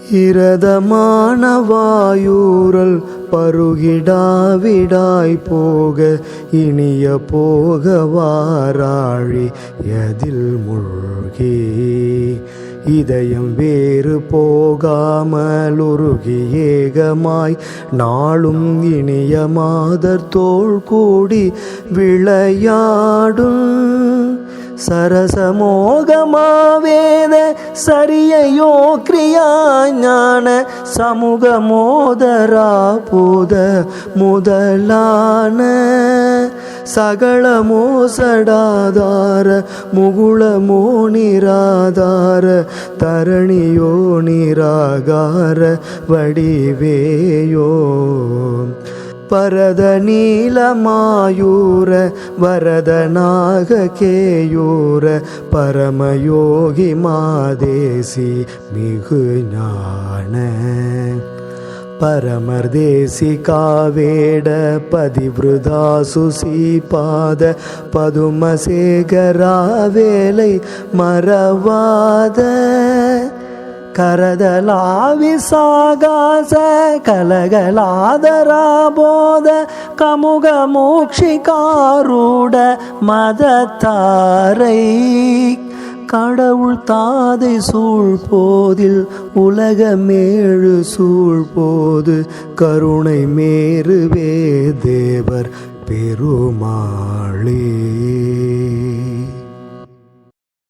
இரதமான வாயூரல் பருகிடாவிடாய் போக இனிய போக வாராழி எதில் மூழ்கி இதயம் வேறு போகாமலுருகி ஏகமாய் நாளும் இனிய மாதர் தோள் கூடி விளையாடும் சரசமோகமாவேத சரியையோ கிரியா ஞான சமூக மோதரா பூத முதலான சகல மோசடாதார முகுளமோ நிராதார தரணியோ நிராகார வடிவேயோ பரத நீலமாயூர வரதனாக கேயூர பரமயோகி மாதேசி மிகு ஞான பரமர்தேசி காவேட பதிவிருதா சுசீபாத பதுமசேகரா வேலை மறவாத கரதலாவிசாகாச கலகலாதராபோத கமுக மோக்ஷிகாரூட மதத்தாரை கடவுள் தாதை சூழ்போதில் உலகமேழு சூழ்போது கருணை மேருவே தேவர் பெருமாளே.